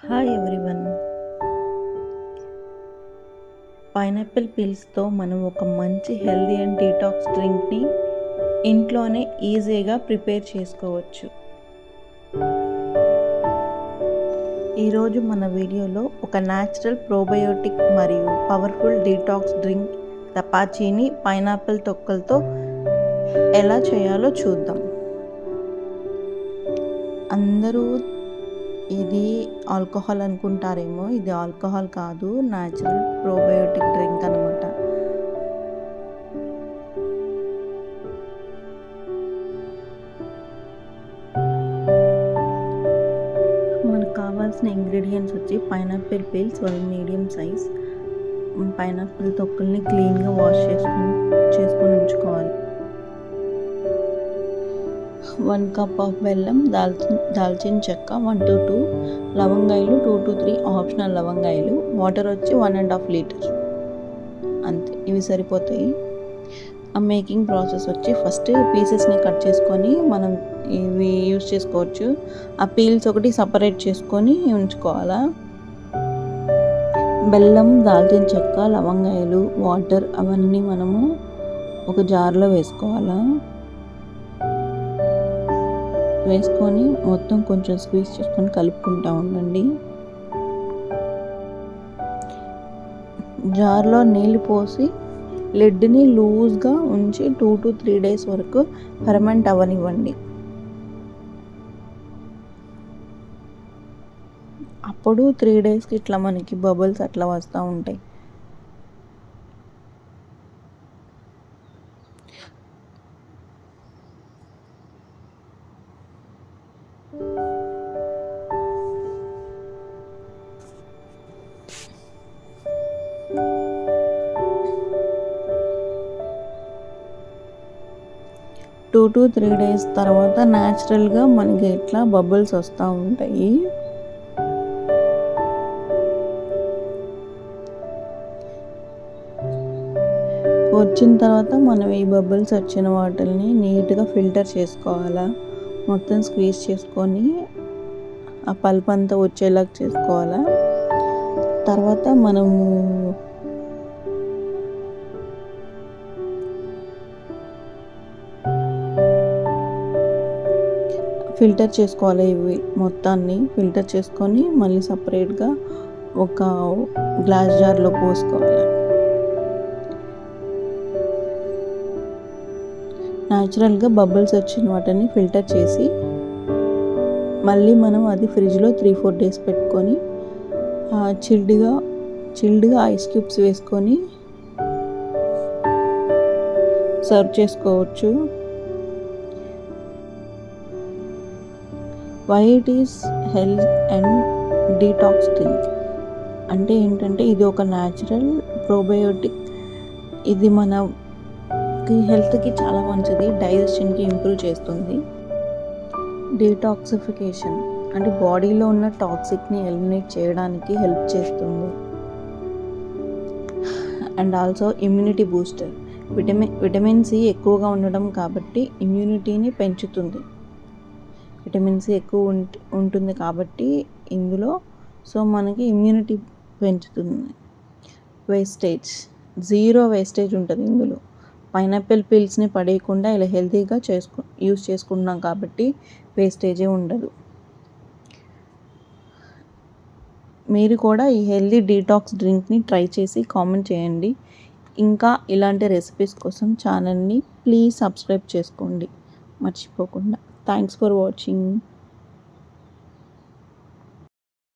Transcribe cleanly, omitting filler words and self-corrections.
Hi everyone. Pineapple పీల్స్తో మనం ఒక మంచి హెల్దీ అండ్ డీటాక్స్ డ్రింక్ని ఇంట్లోనే ఈజీగా ప్రిపేర్ చేసుకోవచ్చు. ఈరోజు మన వీడియోలో ఒక న్యాచురల్ ప్రోబయోటిక్ మరియు పవర్ఫుల్ డీటాక్స్ డ్రింక్ తపాచీని పైనాపిల్ తొక్కలతో ఎలా చేయాలో చూద్దాం. అందరూ ఇది ఆల్కహాల్ అనుకుంటారేమో, ఇది ఆల్కహాల్ కాదు, న్యాచురల్ ప్రోబయోటిక్ డ్రింక్ అనమాట. మనకు కావాల్సిన ఇంగ్రీడియంట్స్ వచ్చి pineapple peels 1 medium size, pineapple తొక్కల్ని క్లీన్గా వాష్ చేసుకొని ఉంచుకోవాలి. 1 కప్ ఆఫ్ బెల్లం, దాల్చిన చెక్క 1 to 2, లవంగాయలు 2 to 3 ఆప్షనల్ లవంగాయలు, వాటర్ వచ్చి 1.5 లీటర్, అంతే, ఇవి సరిపోతాయి. ఆ మేకింగ్ ప్రాసెస్ వచ్చి ఫస్ట్ పీసెస్ని కట్ చేసుకొని మనం ఇవి యూస్ చేసుకోవచ్చు. ఆ పీల్స్ ఒకటి సపరేట్ చేసుకొని ఉంచుకోవాలా. బెల్లం, దాల్చిన చెక్క, లవంగాయలు, వాటర్ అవన్నీ మనము ఒక జార్లో వేసుకోవాలా. వేసుకొని మొత్తం కొంచెం స్క్వీజ్ చేసుకొని కలుపుకుంటూ ఉండండి. జార్లో నీళ్ళు పోసి లిడ్ని లూజ్గా ఉంచి 2 to 3 days వరకు ఫెర్మెంట్ అవ్వనివ్వండి. అప్పుడు 3 daysకి ఇట్లా మనకి బబుల్స్ అట్లా వస్తూ ఉంటాయి. టూ to 3 days తర్వాత న్యాచురల్గా మనకి ఇట్లా బబుల్స్ వస్తూ ఉంటాయి. వచ్చిన తర్వాత మనం ఈ బబుల్స్ వచ్చిన వాటిని నీట్గా ఫిల్టర్ చేసుకోవాలా. మొత్తం స్క్వీజ్ చేసుకొని ఆ పల్ప్ అంతా వచ్చేలా చేసుకోవాలా. తర్వాత మనము ఫిల్టర్ చేసుకోవాలి. ఇవి మొత్తాన్ని ఫిల్టర్ చేసుకొని మళ్ళీ సపరేట్గా ఒక గ్లాస్ జార్లో పోసుకోవాలి. న్యాచురల్గా బబుల్స్ వచ్చిన వాటిని ఫిల్టర్ చేసి మళ్ళీ మనం అది ఫ్రిడ్జ్లో 3-4 days పెట్టుకొని చిల్డ్గా ఐస్ క్యూబ్స్ వేసుకొని సర్వ్ చేసుకోవచ్చు. Why it is health and detox drink అంటే ఏంటంటే ఇది ఒక న్యాచురల్ ప్రోబయోటిక్. ఇది మనకి హెల్త్కి చాలా మంచిది, డైజెషన్కి ఇంప్రూవ్ చేస్తుంది. డీటాక్సిఫికేషన్ అంటే బాడీలో ఉన్న టాక్సిక్ని ఎలిమినేట్ చేయడానికి హెల్ప్ చేస్తుంది. And also immunity booster. Vitamin C ఎక్కువగా ఉండడం కాబట్టి ఇమ్యూనిటీని పెంచుతుంది. విటమిన్ సి ఎక్కువ ఉంటుంది కాబట్టి ఇందులో, సో మనకి ఇమ్యూనిటీ పెంచుతుంది. జీరో వేస్టేజ్ ఉంటుంది ఇందులో. పైనాపిల్ పీల్స్ని పడేయకుండా ఇలా హెల్తీగా యూస్ చేసుకుంటున్నాం కాబట్టి వేస్టేజే ఉండదు. మీరు కూడా ఈ హెల్తీ డీటాక్స్ డ్రింక్ని ట్రై చేసి కామెంట్ చేయండి. ఇంకా ఇలాంటి రెసిపీస్ కోసం ఛానల్ని ప్లీజ్ సబ్స్క్రైబ్ చేసుకోండి మర్చిపోకుండా. Thanks for watching.